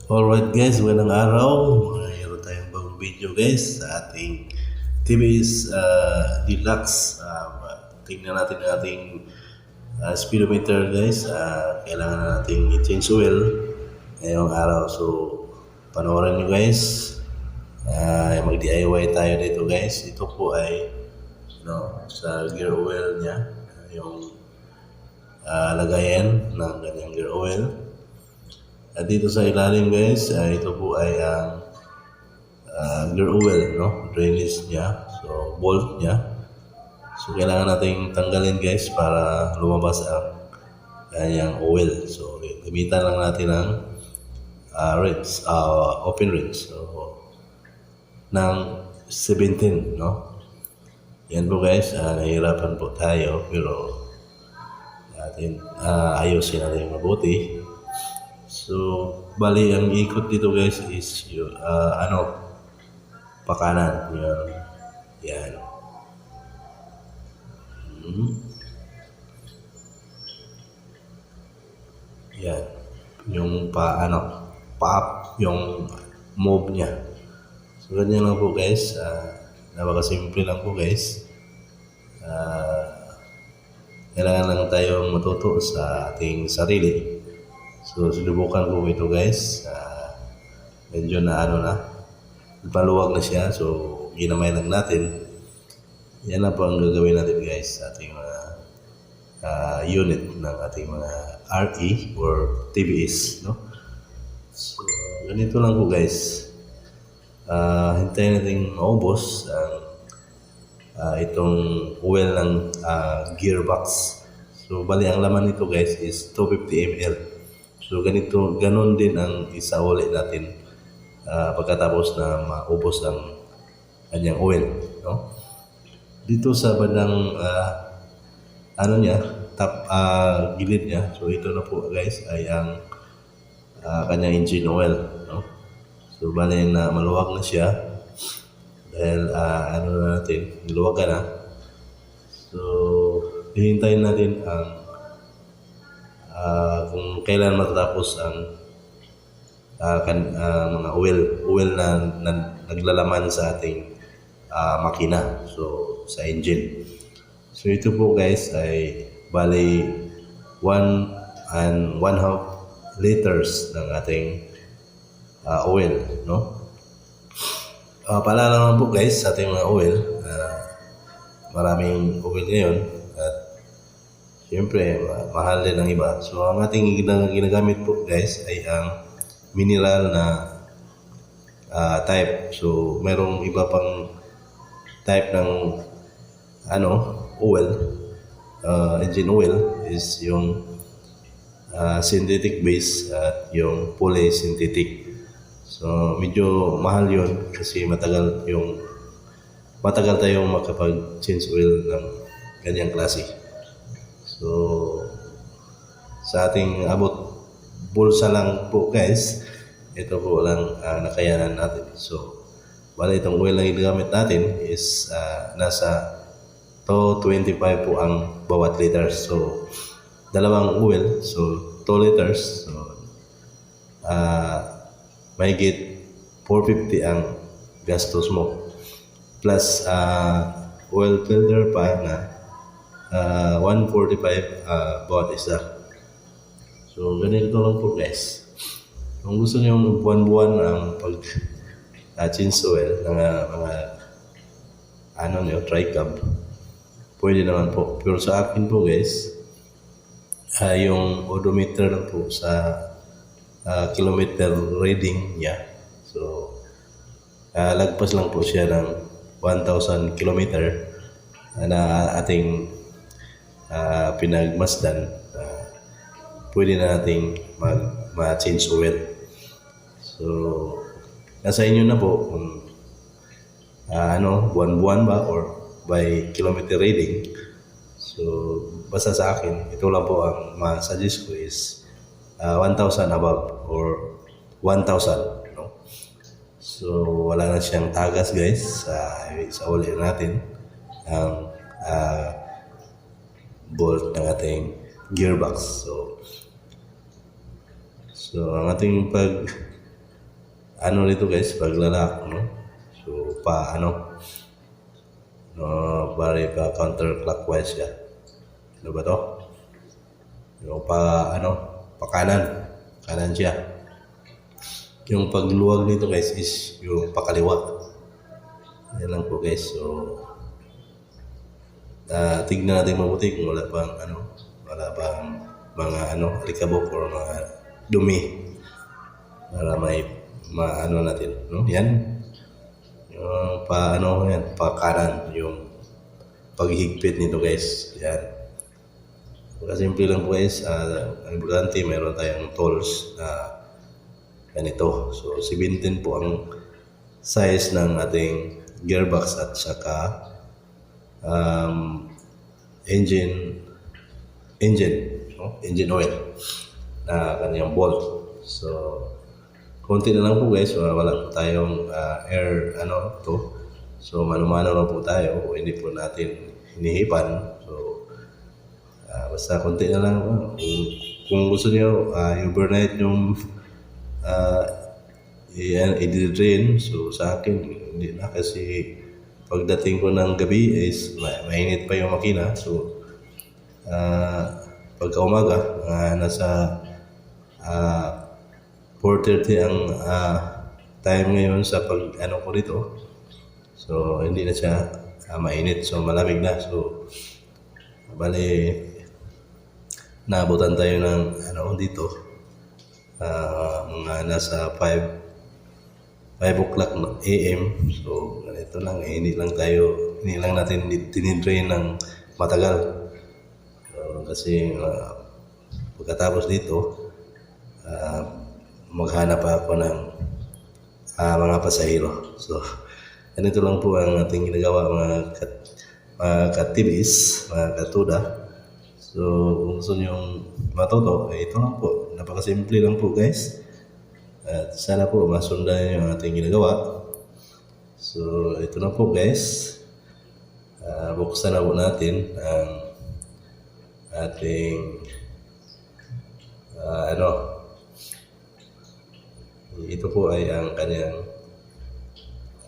Alright guys, magandang araw. Mayroon tayong bagong video guys sa ating TVS Deluxe. Tingnan natin ang ating speedometer guys. Kailangan na natin i-change oil ngayong araw. So, panoorin nyo guys. Mag-DIY tayo dito guys. Ito po ay sa gear oil niya. Yung lagayan ng ganyang gear oil. At dito sa ilalim guys, ito po ay ang gear oil, drainage niya, so bolt niya. So kailangan nating tanggalin guys para lumabas ang kanyang oil. So gamitan lang natin ang rinse, open rinse. So ng 17, Yan po guys, nahihirapan po tayo pero natin ayusin natin mabuti. So, bali ang ikot dito guys is yung, pakanan. Yan. Yan. Yung pa-up yung move niya. So, ganyan lang po guys. Napakasimple lang po guys. Kailangan lang tayong matuto sa ating sarili. So, sinubukan ko ito guys. Medyo paluwag na siya. So, ginamay lang natin. Yan na po ang gagawin natin guys sa ating mga unit ng ating mga RE or TBS. So, ganito lang po guys. Hintayin natin maubos itong oil ng gearbox. So, bali ang laman nito guys is 250 ml. So ganon din ang isauli natin pagkatapos na maubos ang kanyang oil, Dito sa bandang gilid niya. So ito na po guys ay ang kanyang engine oil, So bali na maluwag na siya dahil natin, niluwagan na. So hihintayin natin ang kung kailan matatapos ang mga oil na naglalaman sa ating makina, so sa engine. So ito po guys ay bali 1.5 liters ng ating oil, paalala naman po guys sa ating mga oil, maraming oil ngayon at siyempre, mahal din ang iba. So, ang ating ginagamit po guys ay ang mineral na type. So, merong iba pang type ng oil. Engine oil is yung synthetic base at yung polysynthetic. So, medyo mahal yun kasi matagal tayong makapag-change oil ng ganyang klase. So, sa ating abot bulsa lang po guys, ito po lang nakayanan natin. So, bali itong oil na ginagamit natin is nasa 225 po ang bawat liter. So, dalawang oil, so 2 liters. So, mahigit 450 ang gastos mo. Plus, oil filter pa na 145 bawat isa. So, ganito lang po guys. Kung gusto nyo buwan-buwan ang pag-change oil ng mga tri-cab, pwede naman po. Pero sa akin po guys, yung odometer lang po sa kilometer reading niya. So, lagpas lang po siya ng 1,000 kilometer na ating pinagmasdan, pwede na nating ma-change oil. So, nasa inyo na po kung buwan-buwan ba or by kilometer reading. So, basta sa akin, ito lang po ang ma-suggest ko is 1,000 above or 1,000. So, wala na siyang tagas guys sa oil natin. Ang bolt ng ating gearbox. So ang ating ano nito guys, paglalak, no? So, bari pa counterclockwise siya. Ano ba to? Yung pa kanan siya. Yung pagluwag nito guys is yung pakaliwa. Yan lang po guys. So, tignan natin mabuti kung wala pang mga alikabok or mga dumi para may maano natin, no? Yan. Yung pa kanan, yung paghigpit nito guys. Yan. Simple lang po guys. Ang importante, meron tayong tools na ganito. So 17 po ang size ng ating gearbox at saka engine oil na kanyang bolt. So konti na lang po guys, wala po tayong air so mano-mano lang po tayo kung hindi po natin hinihipan. So basta konti na lang. Kung gusto niyo overnight yung i-drain, so sa akin hindi na, kasi pagdating ko ng gabi is mainit pa yung makina. So pagka umaga nasa 4:30 ang time ngayon sa ko dito. So hindi na siya mainit, so malamig na. So bali naabutan tayo ng dito mga nasa 5 o'clock AM. So ganito lang, hindi lang natin tinidrain ng matagal. So, kasi pagkatapos dito maghanap ako ng mga pasahero. So ganito lang po ang ating ginagawa, mga katibis, mga katuda. So kung gusto nyong matuto, ito lang po, napakasimple lang po guys. At sana po masundan yung ating ginagawa. So ito na po guys. Buksan na po natin ang ating ito po ay ang kanyang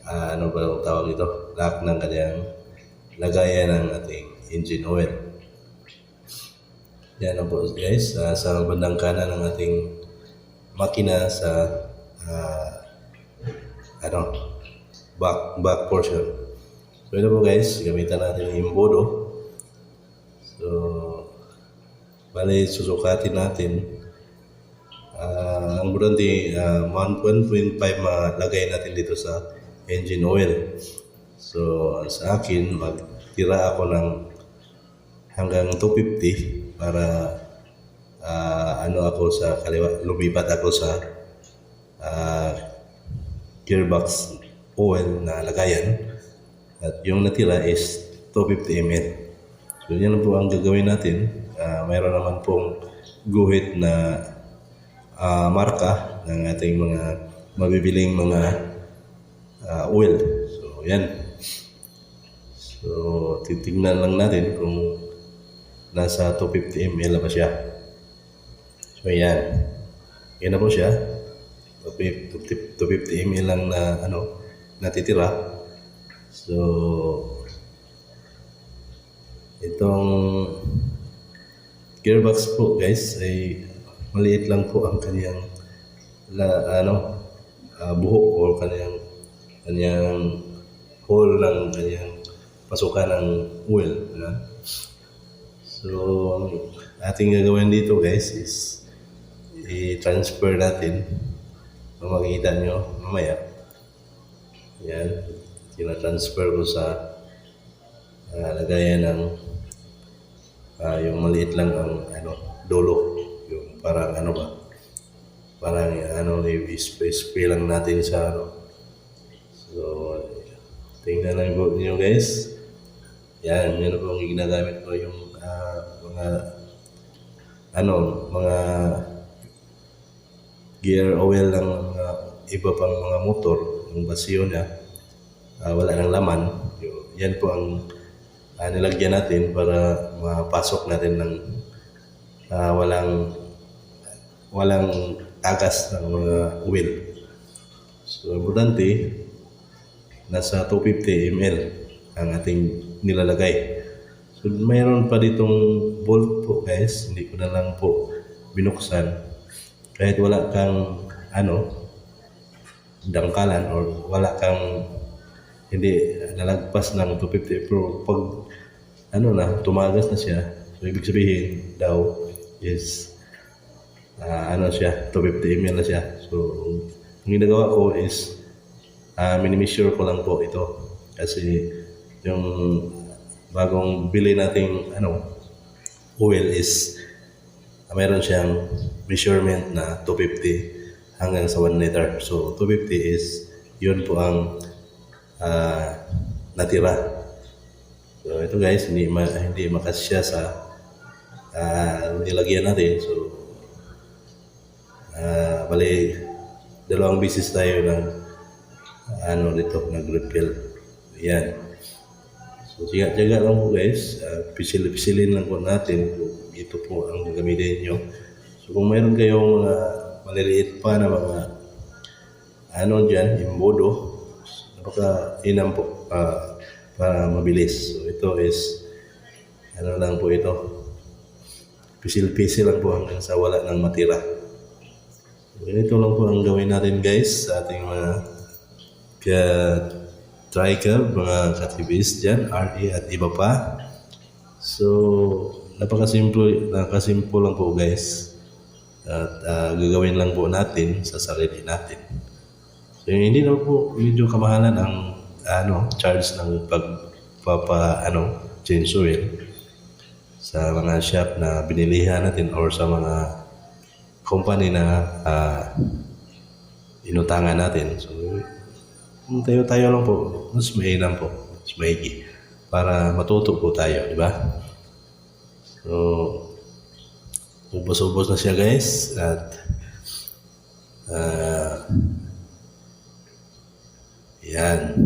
ano ba ang tawag ito? Lock ng kanyang lagayan ng ating engine oil. Yan na po guys, sa bandang kanan ng ating makina sa back portion. So ito po guys, gamitan natin yung imbodo. So bali susukatin natin ang burante 1.5 malagay natin dito sa engine oil. So sa akin, magtira ako ng hanggang 250 para ako sa kaliwa, lumipat ako sa gearbox oil na lagayan, at yung natira is 250 ml. So yan po ang gagawin natin. Mayroon naman pong guhit na marka ng ating mga mabibiling mga oil. So yan. So titignan lang natin kung nasa 250 ml na ba siya. So yan. Yan na po siya. 250 ml lang na natitira. So itong gearbox po guys ay maliit lang po ang kanyang buhok o kanyang hole ng kanyang pasukan ng oil. So ating gagawin dito guys is i-transfer natin. Makikita nyo mamaya. Yan, tina-transfer ko sa lagayan ng yung maliit lang ang dulo, yung parang i-spray lang natin sa So tingnan lang po niyo guys. Yan po ang ginagamit ko, yung mga gear oil ng iba pang mga motor, yung basiyo niya wala nang laman. Yan po ang nilagyan natin para mapasok natin ng walang tagas ng mga oil. So, importante, nasa 250 ml ang ating nilalagay. So, mayroon pa ditong bolt po guys, hindi ko na lang po binuksan. Kahit wala kang dangkalan or wala kang hindi nalagpas ng 250, pero pag tumagas na siya, so ibig sabihin daw is siya, 250 ml na siya. So, ang ginagawa ko is minimeasure ko lang po ito kasi yung bagong bili nating oil is mayroon siyang measurement na 250 hanggang sa 1 liter. So 250 is yun po ang natira. So ito guys, hindi makasya sa nilagyan natin. So bali dalawang bisis tayo ng nag-refill. Yan. So, tiyaga lang po guys. Pisilin lang po natin kung ito po ang gagamitin nyo. So, kung mayroon kayong mga maliliit pa na mga dyan, imbodo, napaka-inam po para mabilis. So, ito is lang po ito. Pisil-pisil lang po hanggang sa wala nang matira. So, ganito lang po ang gawin natin guys sa ating mga tricycle, mga katibis dyan, RE at iba pa. So, nakasimple lang po guys. At gagawin lang po natin sa sarili natin. So, hindi na po medyo kamahalan ang charge ng change oil sa mga shop na binilihan natin or sa mga company na inutangan natin. So, tayo lang po, mas mainam po, mas maigi para matuto po tayo, di ba? So, ubos-ubos na siya guys at yan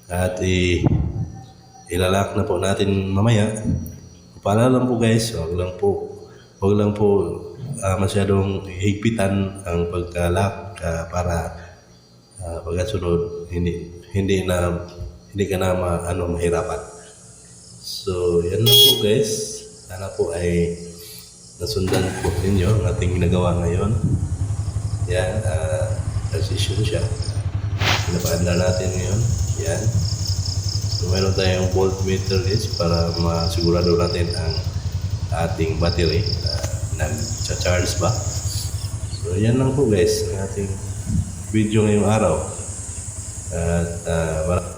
at ilalak na po natin mamaya. Paalala lang po guys, wag lang po masyadong higpitan ang pagkalak para pagkasunod hindi ka na mahirapan. So yan lang po guys, sana po ay nasundan po ninyo ang ating ginagawa ngayon. Yan, transition siya, pinapaandar natin ngayon. Yan, so meron tayong voltmeter guys para masigurado natin ang ating battery nag-charge ba. So yan lang po guys ang ating video ngayong araw at